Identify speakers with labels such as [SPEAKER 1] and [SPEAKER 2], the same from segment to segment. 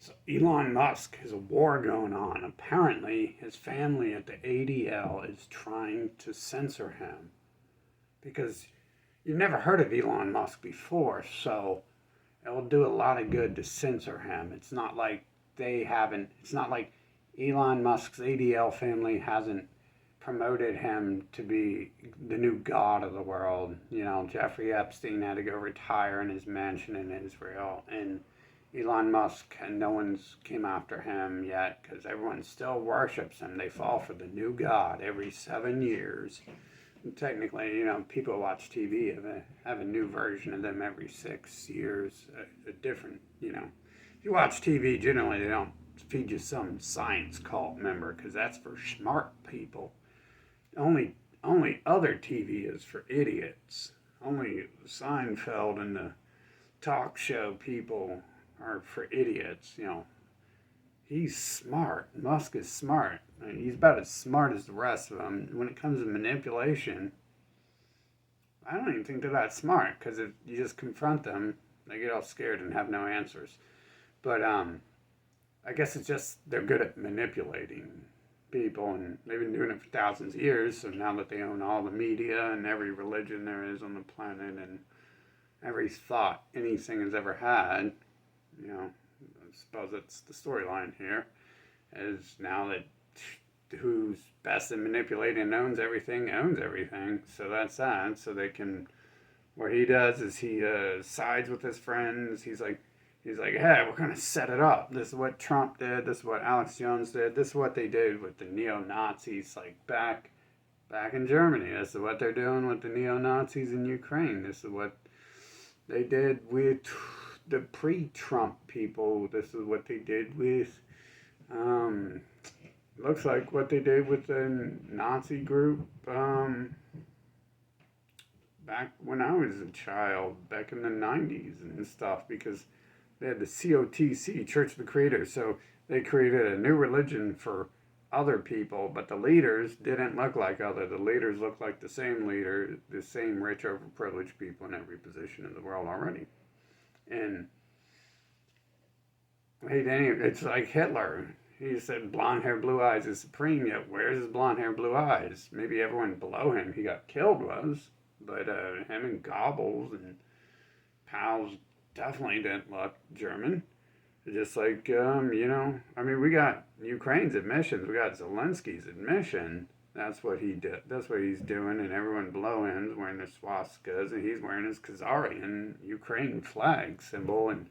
[SPEAKER 1] So Elon Musk has a war going on. Apparently, his family at the ADL is trying to censor him because you've never heard of Elon Musk before, so it will do a lot of good to censor him. It's not like it's not like Elon Musk's ADL family hasn't promoted him to be the new god of the world. Jeffrey Epstein had to go retire in his mansion in Israel, and Elon Musk, and no one's came after him yet because everyone still worships him. They fall for the new god every 7 years. And technically, people watch TV have a new version of them every 6 years, a different. If you watch TV, generally they don't feed you some science cult member because that's for smart people. Only other TV is for idiots. Only Seinfeld and the talk show people are for idiots. He's smart. Musk is smart. I mean, he's about as smart as the rest of them. When it comes to manipulation, I don't even think they're that smart because if you just confront them, they get all scared and have no answers. But I guess it's just they're good at manipulating people, and they've been doing it for thousands of years. So now that they own all the media and every religion there is on the planet and every thought anything has ever had, I suppose that's the storyline here, is now that who's best at manipulating and owns everything. So that's that. So they can, what he does is he sides with his friends. He's like, hey, we're gonna set it up. This is what Trump did. This is what Alex Jones did. This is what they did with the neo-Nazis, like back in Germany. This is what they're doing with the neo-Nazis in Ukraine. This is what they did with the pre-Trump people. This is what they did with, looks like what they did with the Nazi group back when I was a child, back in the 90s and stuff, because they had the COTC, Church of the Creator, so they created a new religion for other people, but the leaders didn't look like the leaders looked like the same leader, the same rich, overprivileged people in every position in the world already. And it's like Hitler. He said blonde hair, blue eyes is supreme, yet where's his blonde hair, blue eyes? Maybe everyone below him he got killed was, but him and Goebbels and pals definitely didn't look German. Just like, we got Ukraine's admissions, we got Zelensky's admission. That's what he did. That's what he's doing, and everyone below him is wearing their swastikas, and he's wearing his Khazarian Ukraine flag symbol, and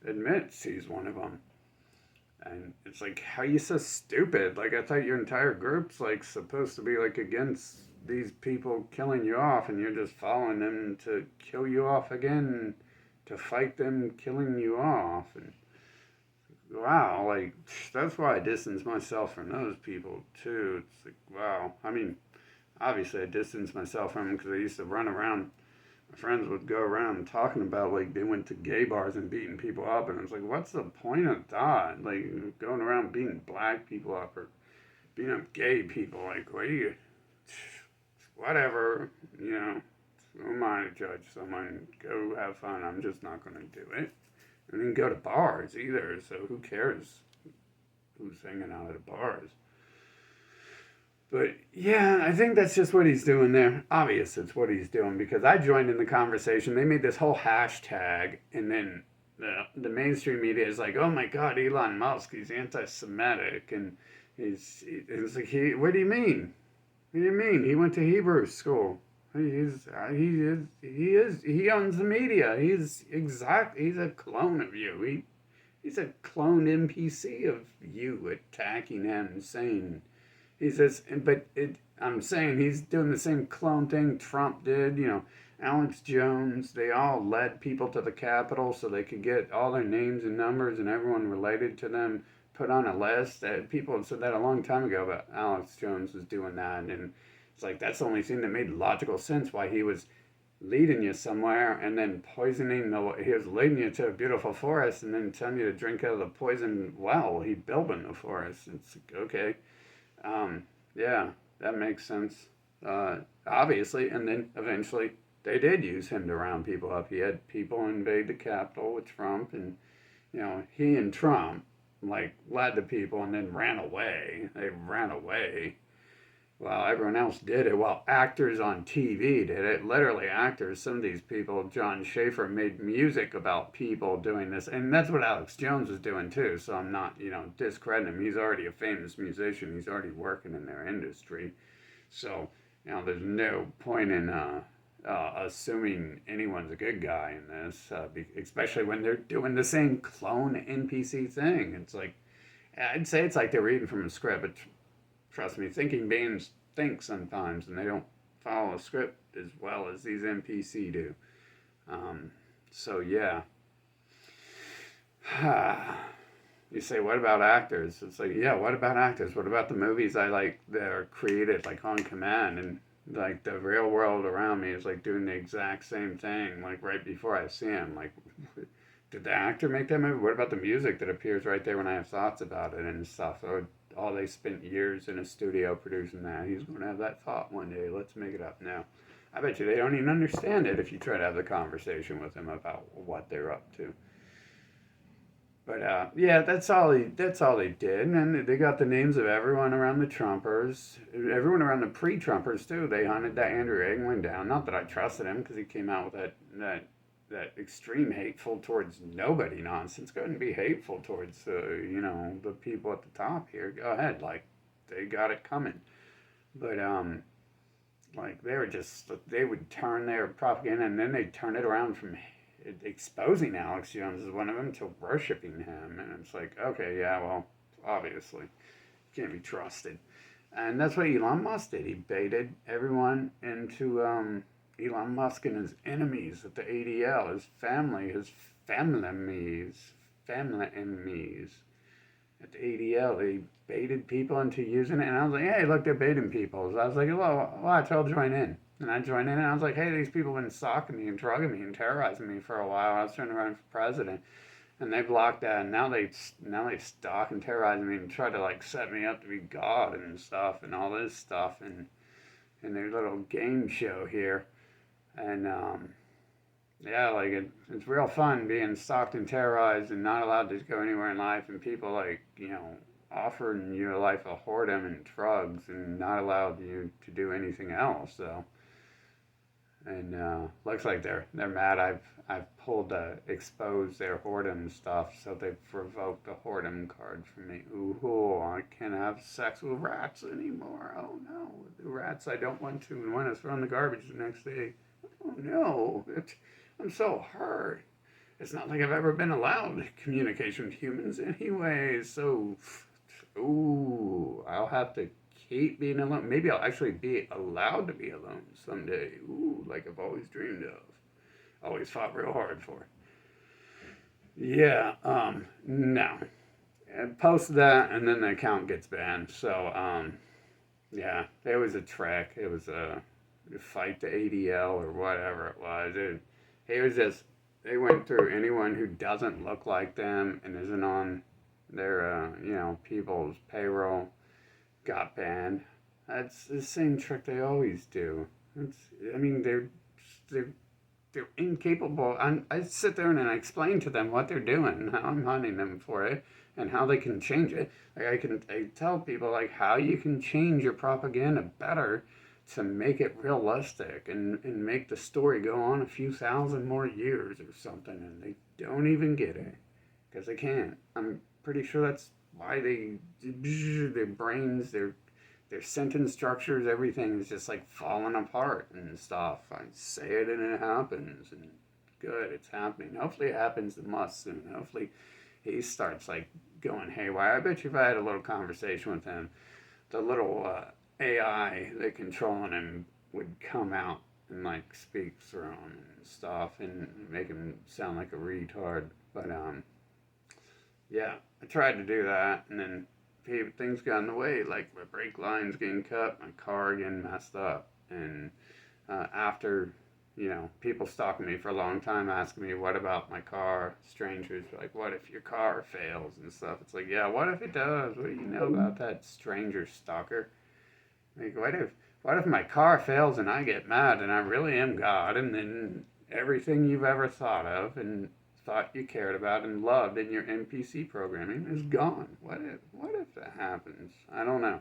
[SPEAKER 1] admits he's one of them. And it's like, how are you so stupid? Like, I thought your entire group's like supposed to be like against these people killing you off, and you're just following them to kill you off again, to fight them killing you off. And wow, like, that's why I distance myself from those people too. It's like, wow. I mean, obviously I distance myself from them because I used to run around. My friends would go around talking about, like, they went to gay bars and beating people up, and I was like, what's the point of that? Like, going around beating black people up or beating up gay people, like, what do you, whatever, who am I to judge someone? Go have fun. I'm just not going to do it. I didn't go to bars either, so who cares who's hanging out at the bars? But yeah, I think that's just what he's doing there. Obvious it's what he's doing because I joined in the conversation. They made this whole hashtag, and then the mainstream media is like, oh my God, Elon Musk, he's anti-Semitic, and it's like, what do you mean? What do you mean? He went to Hebrew school. He owns the media. He's a clone of you. He's a clone NPC of you attacking him and saying, he says, I'm saying he's doing the same clone thing Trump did. Alex Jones, they all led people to the Capitol so they could get all their names and numbers and everyone related to them put on a list. People had said that a long time ago, but Alex Jones was doing that. And it's like, that's the only thing that made logical sense why he was leading you somewhere and then he was leading you to a beautiful forest and then telling you to drink out of the poison well he built in the forest. It's like, okay. Yeah, that makes sense, obviously, and then eventually they did use him to round people up. He had people invade the Capitol with Trump, and, he and Trump like led the people and then ran away. They ran away while everyone else did it. While actors on TV did it. Literally actors. Some of these people, John Schaefer made music about people doing this, and that's what Alex Jones was doing too. So I'm not, discrediting him. He's already a famous musician. He's already working in their industry. So there's no point in assuming anyone's a good guy in this, especially when they're doing the same clone NPC thing. It's like, I'd say it's like they're reading from a script, but trust me, thinking beings think sometimes, and they don't follow a script as well as these NPC do. So yeah. You say, what about actors? It's like, yeah, what about actors? What about the movies I like that are created like on command, and like the real world around me is like doing the exact same thing like right before I see him. Like, did the actor make that movie? What about the music that appears right there when I have thoughts about it and stuff? Or they spent years in a studio producing that. He's going to have that thought one day. Let's make it up now. I bet you they don't even understand it if you try to have the conversation with them about what they're up to. But yeah, that's all they did, and they got the names of everyone around the Trumpers, everyone around the pre-Trumpers too. They hunted that Andrew England down. Not that I trusted him, because he came out with that extreme hateful towards nobody nonsense. Go ahead and be hateful towards the people at the top here. Go ahead, like they got it coming. But like they would turn their propaganda, and then they'd turn it around from exposing Alex Jones as one of them to worshiping him. And it's like, okay, yeah, well, obviously, can't be trusted. And that's what Elon Musk did. He baited everyone into Elon Musk and his enemies at the ADL, his family enemies at the ADL. They baited people into using it. And I was like, hey, look, they're baiting people. So I was like, well, watch, I'll join in. And I joined in, and I was like, hey, these people have been stalking me and drugging me and terrorizing me for a while. I was trying to run for president. And they blocked that, and now they stalk and terrorize me and try to, like, set me up to be God and stuff and all this stuff and their little game show here. And, yeah, like, it's real fun being stalked and terrorized and not allowed to go anywhere in life, and people, like, offering your life a whoredom and drugs and not allowed you to do anything else, so... And looks like they're mad. I've pulled expose their whoredom stuff, so they've revoked the whoredom card from me. Ooh, I can't have sex with rats anymore. Oh no, the rats I don't want to and want to throw in the garbage the next day. Oh no, I'm so hurt. It's not like I've ever been allowed communication with humans anyway. So, ooh, I'll have to keep being alone. Maybe I'll actually be allowed to be alone someday. Ooh, like I've always dreamed of. Always fought real hard for. Yeah, no. And post that, and then the account gets banned. So, yeah, it was a trick. It was a fight to ADL or whatever it was. It was just, they went through anyone who doesn't look like them and isn't on their, people's payroll. Got banned. That's the same trick they always do. They're incapable. I sit there and I explain to them what they're doing and how I'm hunting them for it and how they can change it. Like I tell people like how you can change your propaganda better to make it realistic and make the story go on a few thousand more years or something, and they don't even get it because they can't. I'm pretty sure that's why their brains, their sentence structures, everything is just like falling apart and stuff. I say it and it happens, and good, it's happening. Hopefully it happens to Musk soon. Hopefully he starts like going haywire. I bet you if I had a little conversation with him, the little AI that controlling him would come out and like speak through him and stuff and make him sound like a retard. But yeah, I tried to do that, and then things got in the way, like my brake lines getting cut, my car getting messed up, and after, people stalking me for a long time, asking me, what about my car? Strangers, like, what if your car fails and stuff? It's like, yeah, what if it does? What do you know about that stranger stalker? Like, what if my car fails and I get mad and I really am God, and then everything you've ever thought of and thought you cared about and loved in your NPC programming is gone. What if that happens? I don't know.